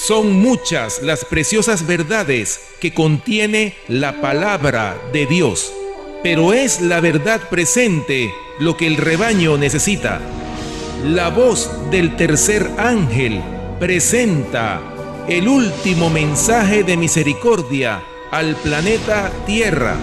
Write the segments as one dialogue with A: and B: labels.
A: Son muchas las preciosas verdades que contiene la palabra de Dios, pero es la verdad presente lo que el rebaño necesita. La voz del tercer ángel presenta el último mensaje de misericordia al planeta Tierra.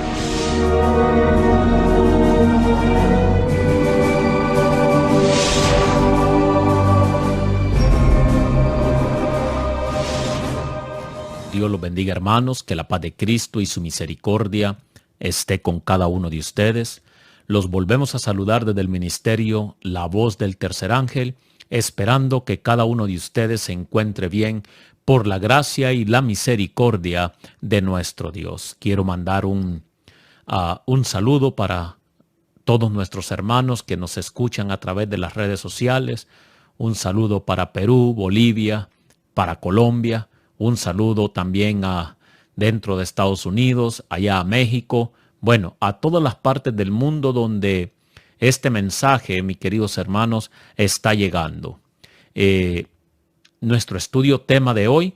B: Dios los bendiga, hermanos, que la paz de Cristo y su misericordia esté con cada uno de ustedes. Los volvemos a saludar desde el ministerio La Voz del Tercer Ángel, esperando que cada uno de ustedes se encuentre bien por la gracia y la misericordia de nuestro Dios. Quiero mandar un saludo para todos nuestros hermanos que nos escuchan a través de las redes sociales. Un saludo para Perú, Bolivia, para Colombia. Un saludo también dentro de Estados Unidos, allá a México. Bueno, a todas las partes del mundo donde este mensaje, mis queridos hermanos, está llegando. Nuestro estudio tema de hoy,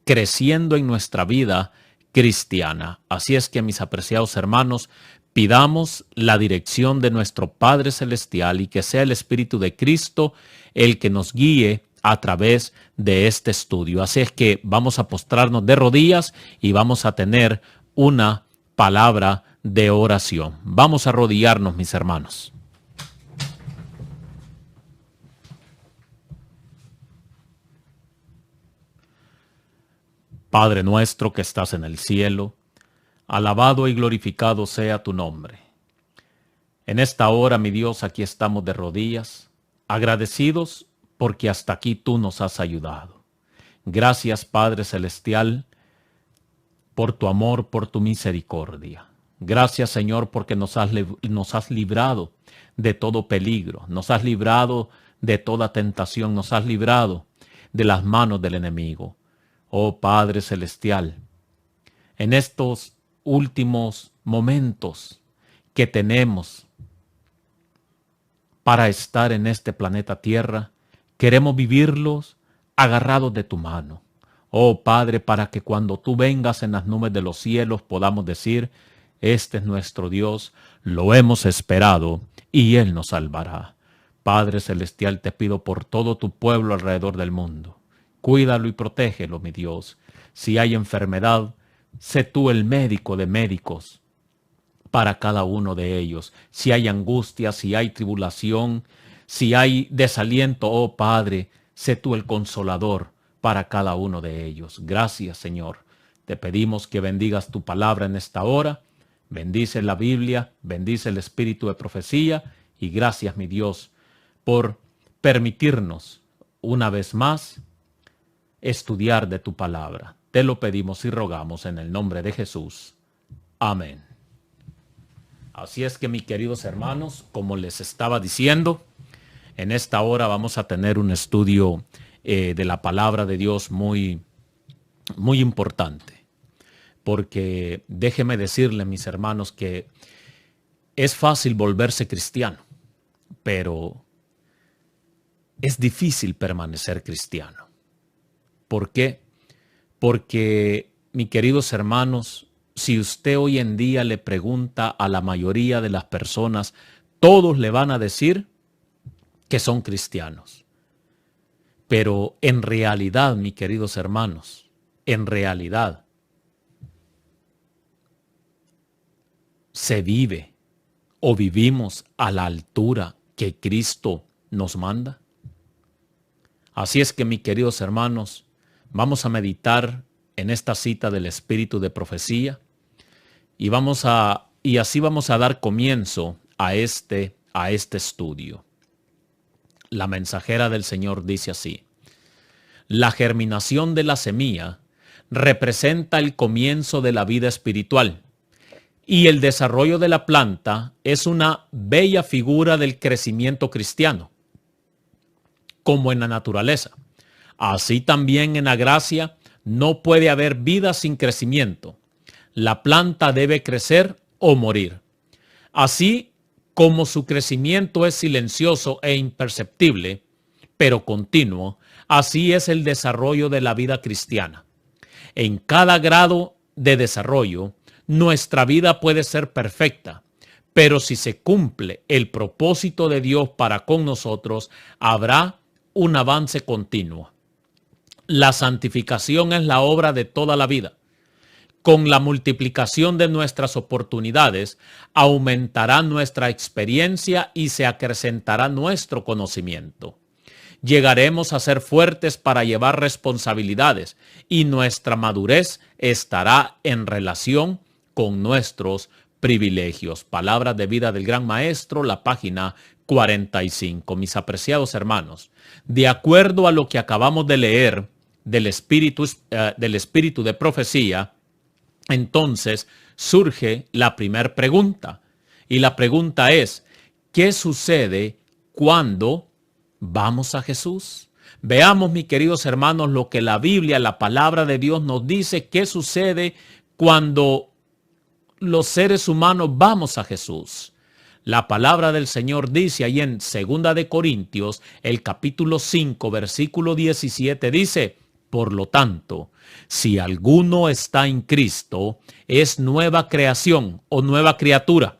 B: creciendo en nuestra vida cristiana. Así es que, mis apreciados hermanos, pidamos la dirección de nuestro Padre Celestial y que sea el Espíritu de Cristo el que nos guíe a través de este estudio. Así es que vamos a postrarnos de rodillas y vamos a tener una palabra de oración. Vamos a arrodillarnos, mis hermanos. Padre nuestro que estás en el cielo, alabado y glorificado sea tu nombre. En esta hora, mi Dios, aquí estamos de rodillas, agradecidos porque hasta aquí tú nos has ayudado. Gracias, Padre Celestial, por tu amor, por tu misericordia. Gracias, Señor, porque nos has librado de todo peligro, nos has librado de toda tentación, nos has librado de las manos del enemigo. Oh Padre Celestial, en estos últimos momentos que tenemos para estar en este planeta Tierra, queremos vivirlos agarrados de tu mano. Oh Padre, para que cuando tú vengas en las nubes de los cielos podamos decir, este es nuestro Dios, lo hemos esperado y Él nos salvará. Padre Celestial, te pido por todo tu pueblo alrededor del mundo. Cuídalo y protégelo, mi Dios. Si hay enfermedad, sé tú el médico de médicos para cada uno de ellos. Si hay angustia, si hay tribulación, si hay desaliento, oh Padre, sé tú el consolador para cada uno de ellos. Gracias, Señor. Te pedimos que bendigas tu palabra en esta hora. Bendice la Biblia, bendice el espíritu de profecía y gracias, mi Dios, por permitirnos una vez más estudiar de tu palabra. Te lo pedimos y rogamos en el nombre de Jesús. Amén. Así es que, mis queridos hermanos, como les estaba diciendo, en esta hora vamos a tener un estudio de la palabra de Dios muy, muy importante. Porque déjeme decirles, mis hermanos, que es fácil volverse cristiano, pero es difícil permanecer cristiano. ¿Por qué? Porque, mis queridos hermanos, si usted hoy en día le pregunta a la mayoría de las personas, todos le van a decir que son cristianos. Pero en realidad, mis queridos hermanos, en realidad, ¿se vive o vivimos a la altura que Cristo nos manda? Así es que, mis queridos hermanos, vamos a meditar en esta cita del Espíritu de Profecía y así vamos a dar comienzo a este estudio. La mensajera del Señor dice así: la germinación de la semilla representa el comienzo de la vida espiritual y el desarrollo de la planta es una bella figura del crecimiento cristiano. Como en la naturaleza, así también en la gracia no puede haber vida sin crecimiento. La planta debe crecer o morir. Así como su crecimiento es silencioso e imperceptible, pero continuo, Así es el desarrollo de la vida cristiana. En cada grado de desarrollo, nuestra vida puede ser perfecta, pero si se cumple el propósito de Dios para con nosotros, habrá un avance continuo. La santificación es la obra de toda la vida. Con la multiplicación de nuestras oportunidades, aumentará nuestra experiencia y se acrecentará nuestro conocimiento. Llegaremos a ser fuertes para llevar responsabilidades y nuestra madurez estará en relación con nuestros privilegios. Palabras de vida del Gran Maestro, la página 45. Mis apreciados hermanos, de acuerdo a lo que acabamos de leer del espíritu de profecía, entonces surge la primera pregunta. Y la pregunta es, ¿qué sucede cuando vamos a Jesús? Veamos, mis queridos hermanos, lo que la Biblia, la palabra de Dios nos dice, qué sucede cuando los seres humanos vamos a Jesús. La palabra del Señor dice ahí en 2 de Corintios, el capítulo 5, versículo 17, dice: por lo tanto, si alguno está en Cristo, es nueva creación o nueva criatura.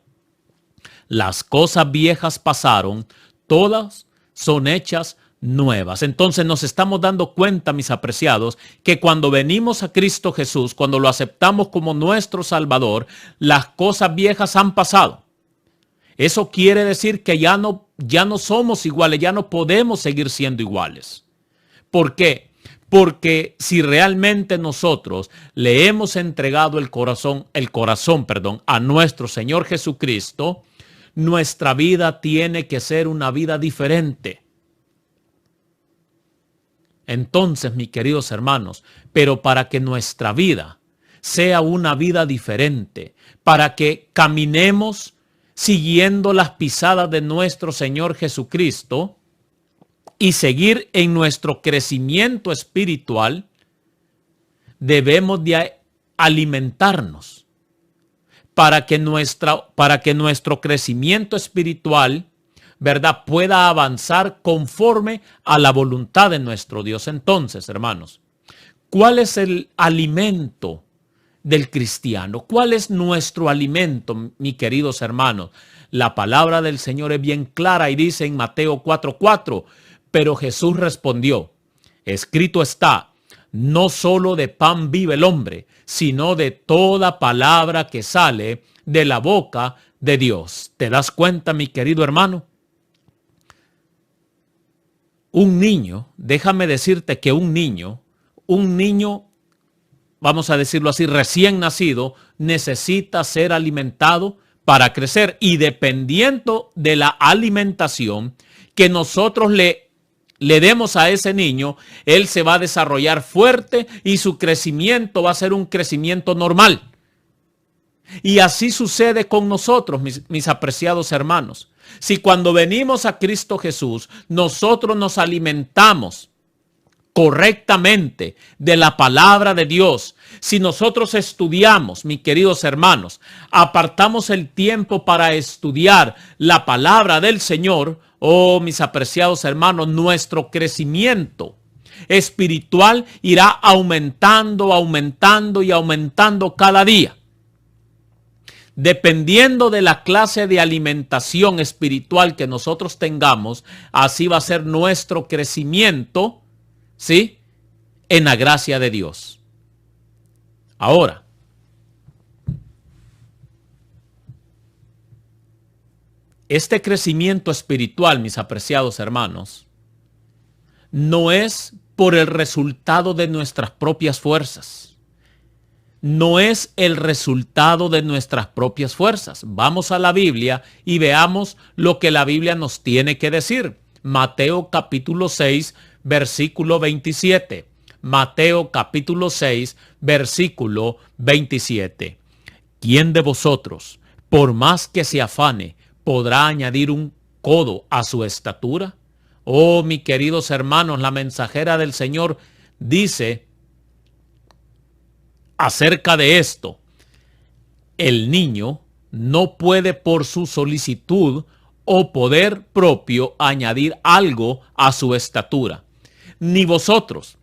B: Las cosas viejas pasaron, todas son hechas nuevas. Entonces nos estamos dando cuenta, mis apreciados, que cuando venimos a Cristo Jesús, cuando lo aceptamos como nuestro Salvador, las cosas viejas han pasado. Eso quiere decir que ya no somos iguales, ya no podemos seguir siendo iguales. ¿Por qué? Porque si realmente nosotros le hemos entregado el corazón, a nuestro Señor Jesucristo, nuestra vida tiene que ser una vida diferente. Entonces, mis queridos hermanos, pero para que nuestra vida sea una vida diferente, para que caminemos siguiendo las pisadas de nuestro Señor Jesucristo y seguir en nuestro crecimiento espiritual, debemos de alimentarnos para que nuestro crecimiento espiritual, ¿verdad?, pueda avanzar conforme a la voluntad de nuestro Dios. Entonces, hermanos, ¿cuál es el alimento del cristiano? ¿Cuál es nuestro alimento, mis queridos hermanos? La palabra del Señor es bien clara y dice en Mateo 4:4, pero Jesús respondió: escrito está, no solo de pan vive el hombre, sino de toda palabra que sale de la boca de Dios. ¿Te das cuenta, mi querido hermano? Un niño, déjame decirte que un niño, vamos a decirlo así, recién nacido, necesita ser alimentado para crecer, y dependiendo de la alimentación que nosotros le demos a ese niño, él se va a desarrollar fuerte y su crecimiento va a ser un crecimiento normal. Y así sucede con nosotros, mis apreciados hermanos. Si cuando venimos a Cristo Jesús, nosotros nos alimentamos correctamente de la palabra de Dios, si nosotros estudiamos, mis queridos hermanos, apartamos el tiempo para estudiar la palabra del Señor, oh, mis apreciados hermanos, nuestro crecimiento espiritual irá aumentando cada día. Dependiendo de la clase de alimentación espiritual que nosotros tengamos, así va a ser nuestro crecimiento, ¿sí?, en la gracia de Dios. Ahora, este crecimiento espiritual, mis apreciados hermanos, no es por el resultado de nuestras propias fuerzas. No es el resultado de nuestras propias fuerzas. Vamos a la Biblia y veamos lo que la Biblia nos tiene que decir. Mateo capítulo 6, versículo 27. Mateo capítulo 6, versículo 27. ¿Quién de vosotros, por más que se afane, podrá añadir un codo a su estatura? Oh, mis queridos hermanos, la mensajera del Señor dice acerca de esto: el niño no puede por su solicitud o poder propio añadir algo a su estatura. ni vosotros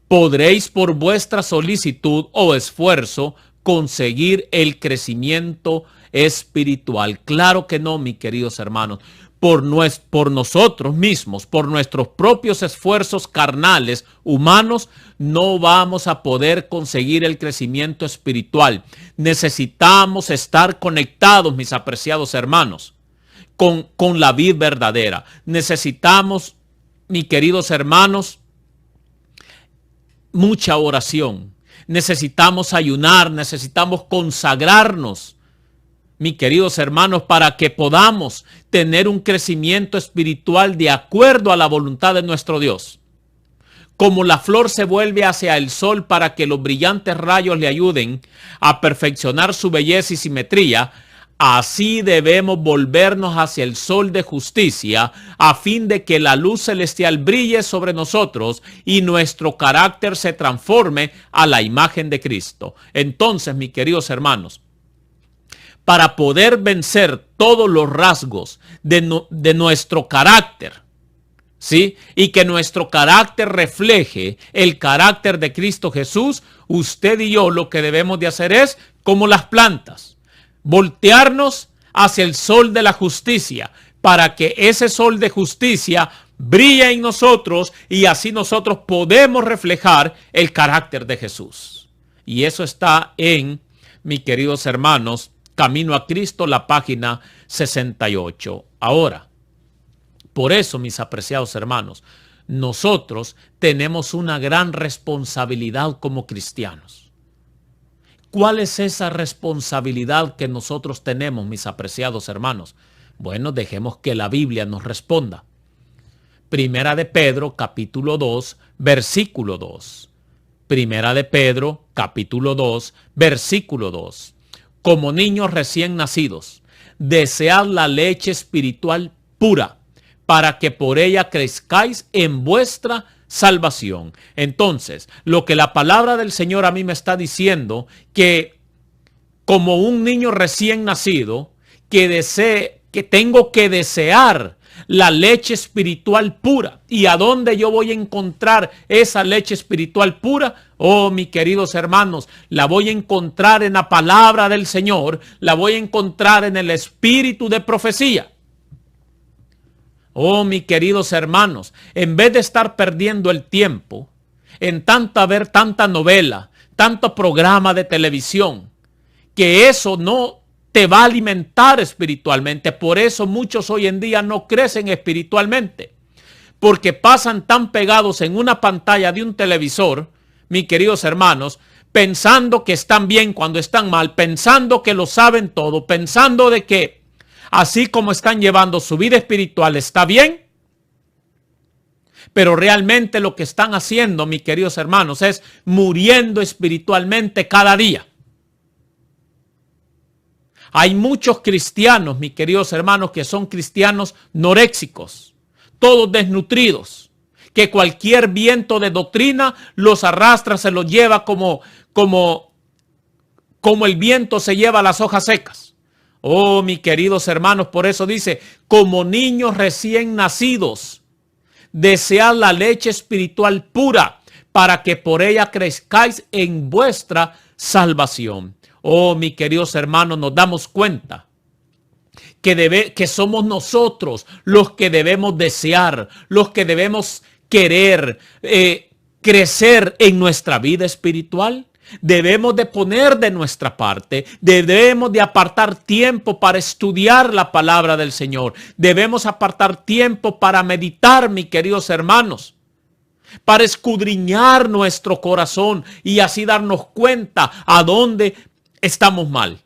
B: podréis por vuestra solicitud o esfuerzo conseguir el crecimiento espiritual. Claro que no, mis queridos hermanos. Por nosotros mismos, por nuestros propios esfuerzos carnales, humanos, no vamos a poder conseguir el crecimiento espiritual. Necesitamos estar conectados, mis apreciados hermanos, con la vid verdadera. Necesitamos, mis queridos hermanos, mucha oración. Necesitamos ayunar, necesitamos consagrarnos, mis queridos hermanos, para que podamos tener un crecimiento espiritual de acuerdo a la voluntad de nuestro Dios. Como la flor se vuelve hacia el sol para que los brillantes rayos le ayuden a perfeccionar su belleza y simetría, así debemos volvernos hacia el sol de justicia a fin de que la luz celestial brille sobre nosotros y nuestro carácter se transforme a la imagen de Cristo. Entonces, mis queridos hermanos, para poder vencer todos los rasgos de nuestro carácter, ¿sí? Y que nuestro carácter refleje el carácter de Cristo Jesús, usted y yo lo que debemos de hacer es, como las plantas, voltearnos hacia el sol de la justicia, para que ese sol de justicia brille en nosotros y así nosotros podemos reflejar el carácter de Jesús. Y eso está en, mis queridos hermanos, Camino a Cristo, la página 68. Ahora, por eso, mis apreciados hermanos, nosotros tenemos una gran responsabilidad como cristianos. ¿Cuál es esa responsabilidad que nosotros tenemos, mis apreciados hermanos? Bueno, dejemos que la Biblia nos responda. Primera de Pedro, capítulo 2, versículo 2. Primera de Pedro, capítulo 2, versículo 2. Como niños recién nacidos, desead la leche espiritual pura, para que por ella crezcáis en vuestra salvación. Entonces, lo que la palabra del Señor a mí me está diciendo, que como un niño recién nacido, que tengo que desear la leche espiritual pura. ¿Y a dónde yo voy a encontrar esa leche espiritual pura? Oh, mis queridos hermanos, la voy a encontrar en la palabra del Señor, la voy a encontrar en el espíritu de profecía. Oh, mis queridos hermanos, en vez de estar perdiendo el tiempo en ver tanta novela, tanto programa de televisión, que eso no te va a alimentar espiritualmente. Por eso muchos hoy en día no crecen espiritualmente, porque pasan tan pegados en una pantalla de un televisor, mis queridos hermanos, pensando que están bien cuando están mal, pensando que lo saben todo, pensando de que así como están llevando su vida espiritual está bien, pero realmente lo que están haciendo, mis queridos hermanos, es muriendo espiritualmente cada día. Hay muchos cristianos, mis queridos hermanos, que son cristianos noréxicos, todos desnutridos, que cualquier viento de doctrina los arrastra, se los lleva como el viento se lleva las hojas secas. Oh, mis queridos hermanos, por eso dice, como niños recién nacidos, desead la leche espiritual pura, para que por ella crezcáis en vuestra salvación. Oh, mis queridos hermanos, nos damos cuenta que somos nosotros los que debemos desear, los que debemos querer crecer en nuestra vida espiritual. Debemos de poner de nuestra parte, debemos de apartar tiempo para estudiar la palabra del Señor. Debemos apartar tiempo para meditar, mis queridos hermanos, para escudriñar nuestro corazón y así darnos cuenta a dónde estamos mal.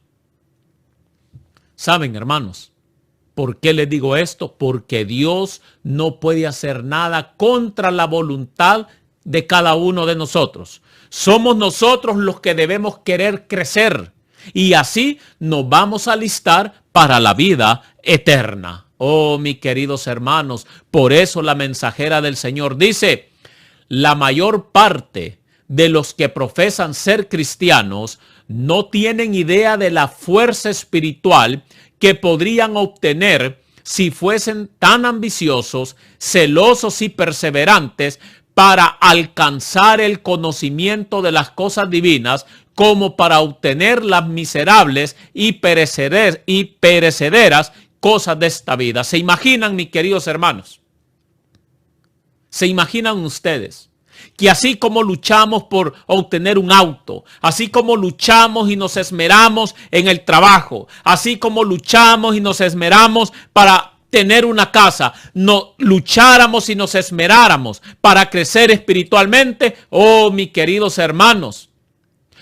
B: ¿Saben, hermanos? ¿Por qué les digo esto? Porque Dios no puede hacer nada contra la voluntad de cada uno de nosotros. Somos nosotros los que debemos querer crecer y así nos vamos a alistar para la vida eterna. Oh, mis queridos hermanos, por eso la mensajera del Señor dice, la mayor parte de los que profesan ser cristianos no tienen idea de la fuerza espiritual que podrían obtener si fuesen tan ambiciosos, celosos y perseverantes para alcanzar el conocimiento de las cosas divinas, como para obtener las miserables y perecederas cosas de esta vida. ¿Se imaginan, mis queridos hermanos? ¿Se imaginan ustedes que así como luchamos por obtener un auto, así como luchamos y nos esmeramos en el trabajo, así como luchamos y nos esmeramos para tener una casa, no lucháramos y nos esmeráramos para crecer espiritualmente? Oh, mis queridos hermanos,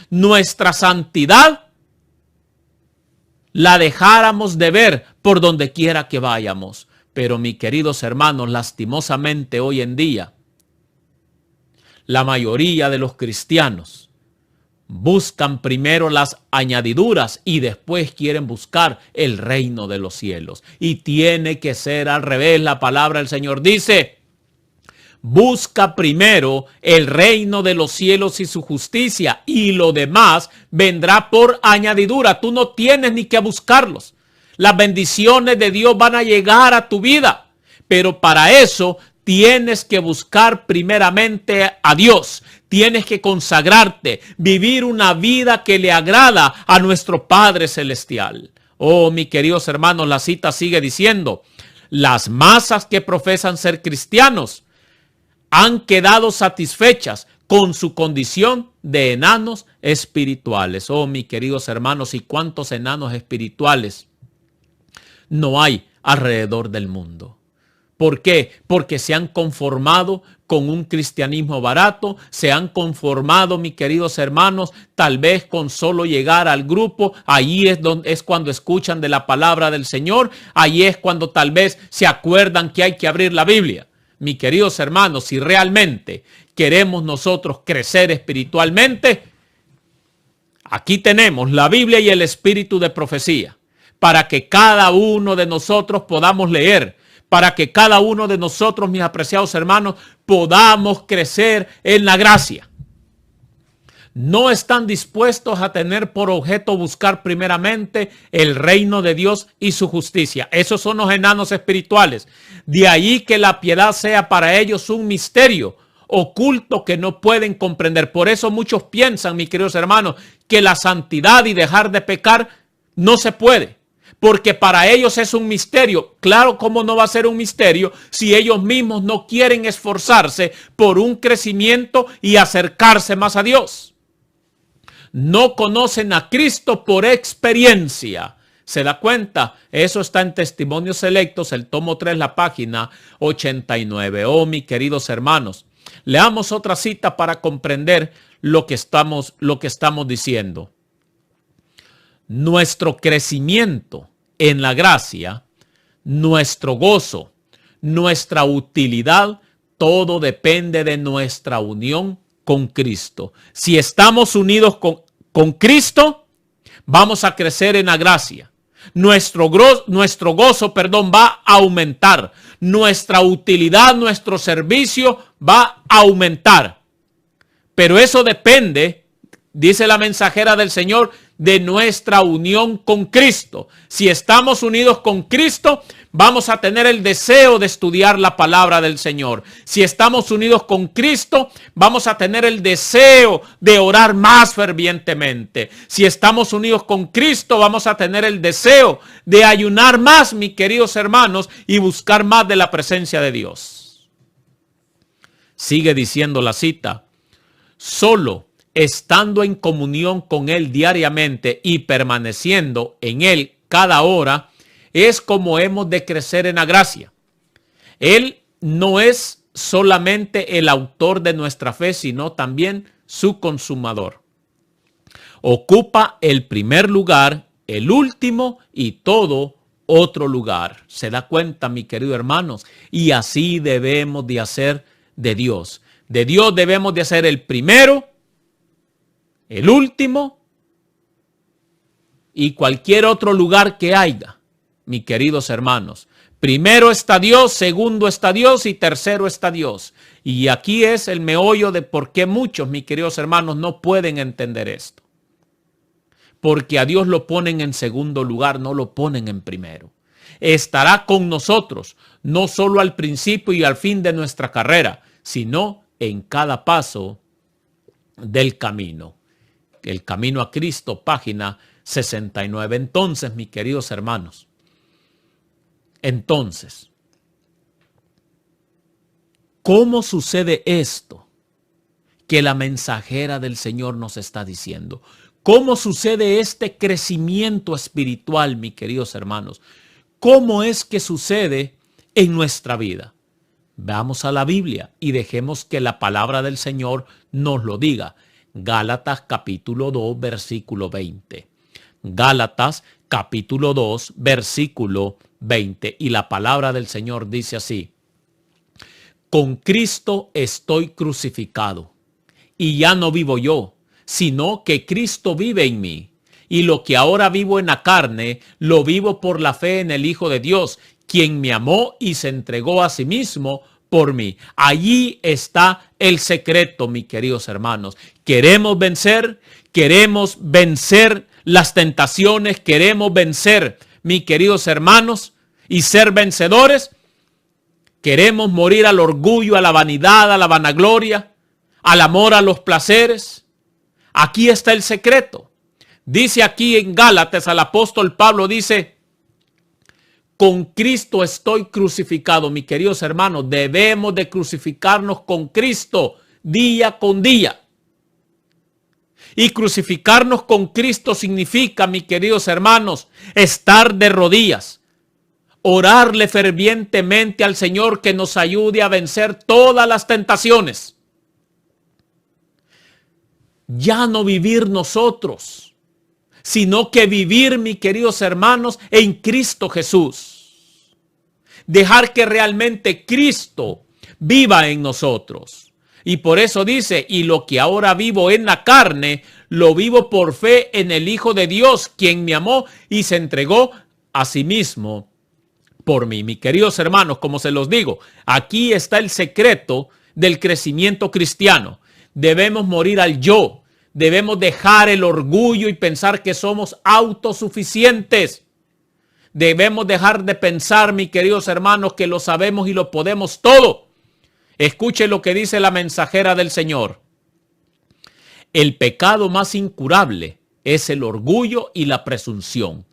B: nuestra santidad la dejáramos de ver por donde quiera que vayamos. Pero, mis queridos hermanos, lastimosamente hoy en día, la mayoría de los cristianos buscan primero las añadiduras y después quieren buscar el reino de los cielos. Y tiene que ser al revés. La palabra del Señor dice: busca primero el reino de los cielos y su justicia, y lo demás vendrá por añadidura. Tú no tienes ni que buscarlos. Las bendiciones de Dios van a llegar a tu vida, pero para eso tienes que buscar primeramente a Dios. Tienes que consagrarte, vivir una vida que le agrada a nuestro Padre Celestial. Oh, mis queridos hermanos, la cita sigue diciendo: las masas que profesan ser cristianos han quedado satisfechas con su condición de enanos espirituales. Oh, mis queridos hermanos, ¿y cuántos enanos espirituales no hay alrededor del mundo? ¿Por qué? Porque se han conformado con un cristianismo barato, se han conformado, mis queridos hermanos, tal vez con solo llegar al grupo. Ahí es cuando escuchan de la palabra del Señor, ahí es cuando tal vez se acuerdan que hay que abrir la Biblia. Mis queridos hermanos, si realmente queremos nosotros crecer espiritualmente, aquí tenemos la Biblia y el espíritu de profecía, para que cada uno de nosotros podamos leer, para que cada uno de nosotros, mis apreciados hermanos, podamos crecer en la gracia. No están dispuestos a tener por objeto buscar primeramente el reino de Dios y su justicia. Esos son los enanos espirituales. De ahí que la piedad sea para ellos un misterio oculto que no pueden comprender. Por eso muchos piensan, mis queridos hermanos, que la santidad y dejar de pecar no se puede, porque para ellos es un misterio. Claro, ¿cómo no va a ser un misterio si ellos mismos no quieren esforzarse por un crecimiento y acercarse más a Dios? No conocen a Cristo por experiencia. ¿Se da cuenta? Eso está en Testimonios Selectos, el tomo 3, la página 89. Oh, mis queridos hermanos, leamos otra cita para comprender lo que estamos diciendo. Nuestro crecimiento en la gracia, nuestro gozo, nuestra utilidad, todo depende de nuestra unión con Cristo. Si estamos unidos con Cristo, vamos a crecer en la gracia. Nuestro gozo, va a aumentar. Nuestra utilidad, nuestro servicio va a aumentar. Pero eso depende, dice la mensajera del Señor, de nuestra unión con Cristo. Si estamos unidos con Cristo, vamos a tener el deseo de estudiar la palabra del Señor. Si estamos unidos con Cristo, vamos a tener el deseo de orar más fervientemente. Si estamos unidos con Cristo, vamos a tener el deseo de ayunar más, mis queridos hermanos, y buscar más de la presencia de Dios. Sigue diciendo la cita: solo estando en comunión con Él diariamente y permaneciendo en Él cada hora, es como hemos de crecer en la gracia. Él no es solamente el autor de nuestra fe, sino también su consumador. Ocupa el primer lugar, el último y todo otro lugar. ¿Se da cuenta, mis queridos hermanos? Y así debemos de hacer de Dios. De Dios debemos de hacer el primero, el último y cualquier otro lugar que haya, mis queridos hermanos. Primero está Dios, segundo está Dios y tercero está Dios. Y aquí es el meollo de por qué muchos, mis queridos hermanos, no pueden entender esto. Porque a Dios lo ponen en segundo lugar, no lo ponen en primero. Estará con nosotros, no solo al principio y al fin de nuestra carrera, sino en cada paso del camino. El Camino a Cristo, página 69. Entonces, mis queridos hermanos, ¿cómo sucede esto que la mensajera del Señor nos está diciendo? ¿Cómo sucede este crecimiento espiritual, mis queridos hermanos? ¿Cómo es que sucede en nuestra vida? Vamos a la Biblia y dejemos que la palabra del Señor nos lo diga. Gálatas capítulo 2, versículo 20. Gálatas capítulo 2, versículo 20. Y la palabra del Señor dice así: con Cristo estoy crucificado, y ya no vivo yo, sino que Cristo vive en mí. Y lo que ahora vivo en la carne, lo vivo por la fe en el Hijo de Dios, quien me amó y se entregó a sí mismo por mí. Allí está el secreto, mis queridos hermanos. Queremos vencer las tentaciones, queremos vencer, mis queridos hermanos, y ser vencedores. Queremos morir al orgullo, a la vanidad, a la vanagloria, al amor a los placeres. Aquí está el secreto. Dice aquí en Gálatas, el apóstol Pablo dice: con Cristo estoy crucificado. Mis queridos hermanos, debemos de crucificarnos con Cristo día con día. Y crucificarnos con Cristo significa, mis queridos hermanos, estar de rodillas, orarle fervientemente al Señor que nos ayude a vencer todas las tentaciones. Ya no vivir nosotros, sino que vivir, mis queridos hermanos, en Cristo Jesús. Dejar que realmente Cristo viva en nosotros. Y por eso dice: y lo que ahora vivo en la carne, lo vivo por fe en el Hijo de Dios, quien me amó y se entregó a sí mismo por mí. Mis queridos hermanos, como se los digo, aquí está el secreto del crecimiento cristiano. Debemos morir al yo. Debemos dejar el orgullo y pensar que somos autosuficientes. Debemos dejar de pensar, mis queridos hermanos, que lo sabemos y lo podemos todo. Escuche lo que dice la mensajera del Señor. El pecado más incurable es el orgullo y la presunción.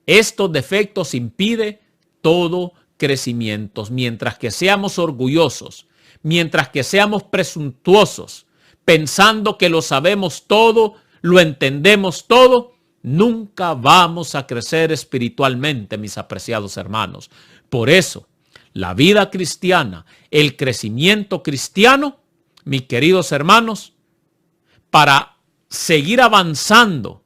B: Estos defectos impiden todo crecimiento. Mientras que seamos orgullosos, mientras que seamos presuntuosos, pensando que lo sabemos todo, lo entendemos todo, nunca vamos a crecer espiritualmente, mis apreciados hermanos. Por eso, la vida cristiana, el crecimiento cristiano, mis queridos hermanos, para seguir avanzando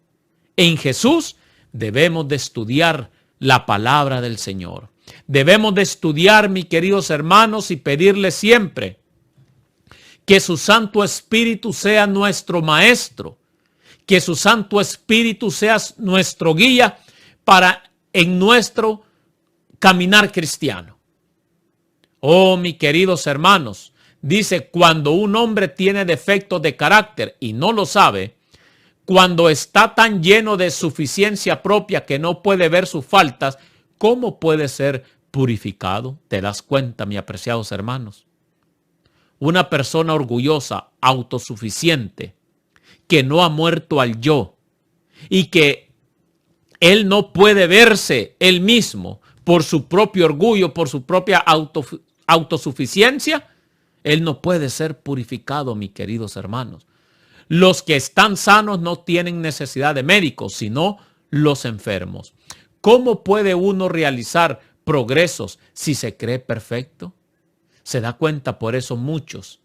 B: en Jesús, debemos de estudiar la palabra del Señor. Debemos de estudiar, mis queridos hermanos, y pedirle siempre que su Santo Espíritu sea nuestro maestro, que su Santo Espíritu sea nuestro guía en nuestro caminar cristiano. Oh, mis queridos hermanos, dice: cuando un hombre tiene defectos de carácter y no lo sabe, cuando está tan lleno de suficiencia propia que no puede ver sus faltas, ¿cómo puede ser purificado? ¿Te das cuenta, mis apreciados hermanos? Una persona orgullosa, autosuficiente, que no ha muerto al yo y que él no puede verse él mismo por su propio orgullo, por su propia autosuficiencia, él no puede ser purificado, mis queridos hermanos. Los que están sanos no tienen necesidad de médicos, sino los enfermos. ¿Cómo puede uno realizar progresos si se cree perfecto? Se da cuenta, por eso muchos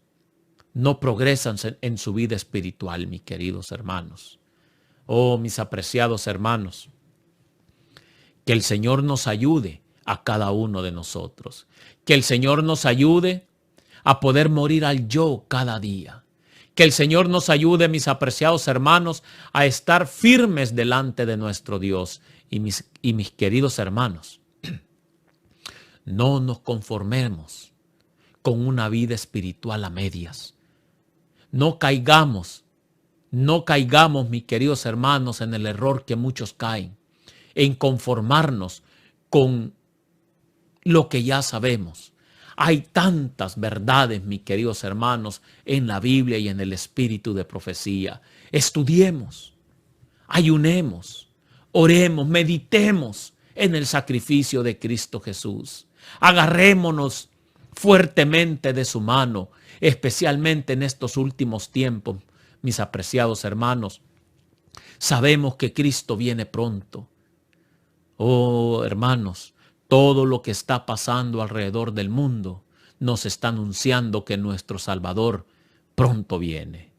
B: no progresan en su vida espiritual, mis queridos hermanos. Oh, mis apreciados hermanos, que el Señor nos ayude a cada uno de nosotros. Que el Señor nos ayude a poder morir al yo cada día. Que el Señor nos ayude, mis apreciados hermanos, a estar firmes delante de nuestro Dios. Y mis queridos hermanos, no nos conformemos con una vida espiritual a medias. No caigamos, mis queridos hermanos, en el error que muchos caen, en conformarnos con lo que ya sabemos. Hay tantas verdades, mis queridos hermanos, en la Biblia y en el espíritu de profecía. Estudiemos, ayunemos, oremos, meditemos en el sacrificio de Cristo Jesús. Agarrémonos fuertemente de su mano, especialmente en estos últimos tiempos, mis apreciados hermanos. Sabemos que Cristo viene pronto. Oh, hermanos, todo lo que está pasando alrededor del mundo nos está anunciando que nuestro Salvador pronto viene.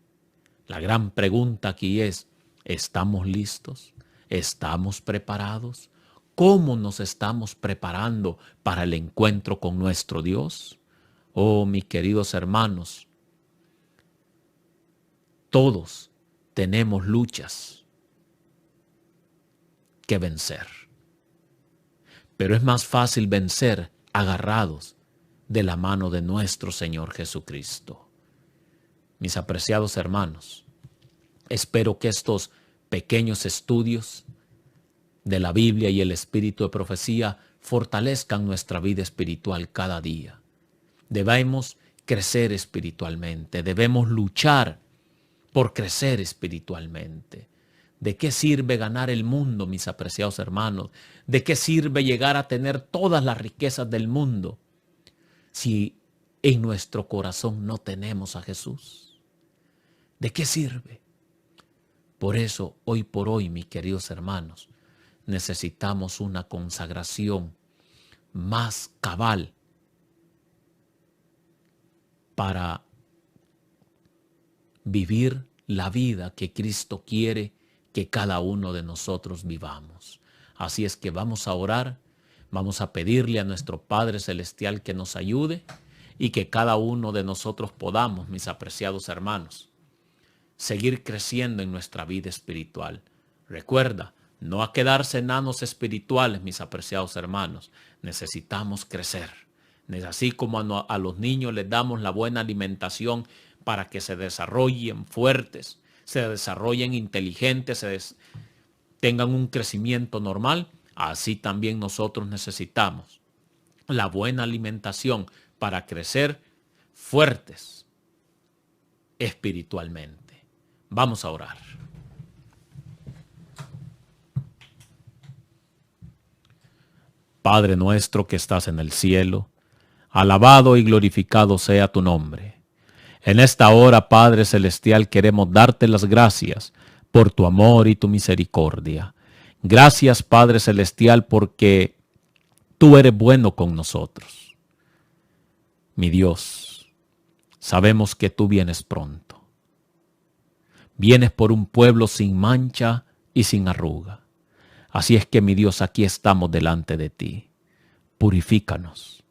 B: La gran pregunta aquí es, ¿estamos listos? ¿Estamos preparados? ¿Cómo nos estamos preparando para el encuentro con nuestro Dios? Oh, mis queridos hermanos, todos tenemos luchas que vencer. Pero es más fácil vencer agarrados de la mano de nuestro Señor Jesucristo. Mis apreciados hermanos, espero que estos pequeños estudios de la Biblia y el espíritu de profecía fortalezcan nuestra vida espiritual cada día. Debemos crecer espiritualmente, debemos luchar por crecer espiritualmente. ¿De qué sirve ganar el mundo, mis apreciados hermanos? ¿De qué sirve llegar a tener todas las riquezas del mundo si en nuestro corazón no tenemos a Jesús? ¿De qué sirve? Por eso, hoy por hoy, mis queridos hermanos, necesitamos una consagración más cabal para vivir la vida que Cristo quiere que cada uno de nosotros vivamos. Así es que vamos a orar, vamos a pedirle a nuestro Padre Celestial que nos ayude y que cada uno de nosotros podamos, mis apreciados hermanos, seguir creciendo en nuestra vida espiritual. Recuerda, no a quedarse enanos espirituales, mis apreciados hermanos. Necesitamos crecer. Así como a los niños les damos la buena alimentación para que se desarrollen fuertes, se desarrollen inteligentes, tengan un crecimiento normal, así también nosotros necesitamos la buena alimentación para crecer fuertes espiritualmente. Vamos a orar. Padre nuestro que estás en el cielo, alabado y glorificado sea tu nombre. En esta hora, Padre Celestial, queremos darte las gracias por tu amor y tu misericordia. Gracias, Padre Celestial, porque tú eres bueno con nosotros. Mi Dios, sabemos que tú vienes pronto. Vienes por un pueblo sin mancha y sin arruga. Así es que, mi Dios, aquí estamos delante de ti. Purifícanos.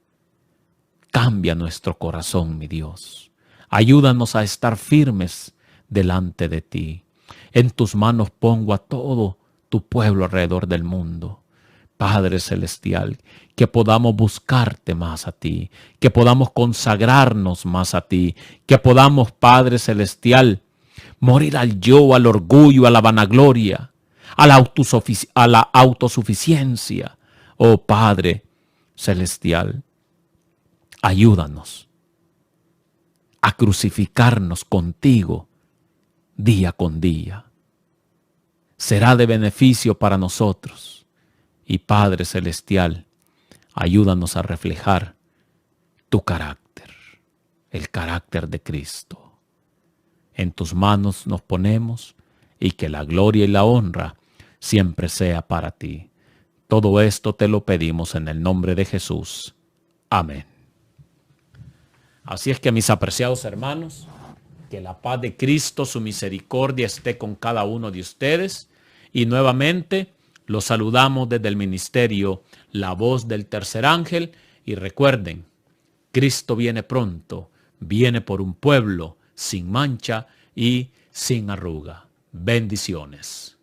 B: Cambia nuestro corazón, mi Dios. Ayúdanos a estar firmes delante de ti. En tus manos pongo a todo tu pueblo alrededor del mundo. Padre Celestial, que podamos buscarte más a ti, que podamos consagrarnos más a ti, que podamos, Padre Celestial, morir al yo, al orgullo, a la vanagloria, a la autosuficiencia. Oh Padre Celestial, ayúdanos a crucificarnos contigo día con día. Será de beneficio para nosotros. Y Padre Celestial, ayúdanos a reflejar tu carácter, el carácter de Cristo. En tus manos nos ponemos y que la gloria y la honra siempre sea para ti. Todo esto te lo pedimos en el nombre de Jesús. Amén. Así es que, mis apreciados hermanos, que la paz de Cristo, su misericordia esté con cada uno de ustedes. Y nuevamente los saludamos desde el ministerio La Voz del Tercer Ángel. Y recuerden, Cristo viene pronto, viene por un pueblo sin mancha y sin arruga. Bendiciones.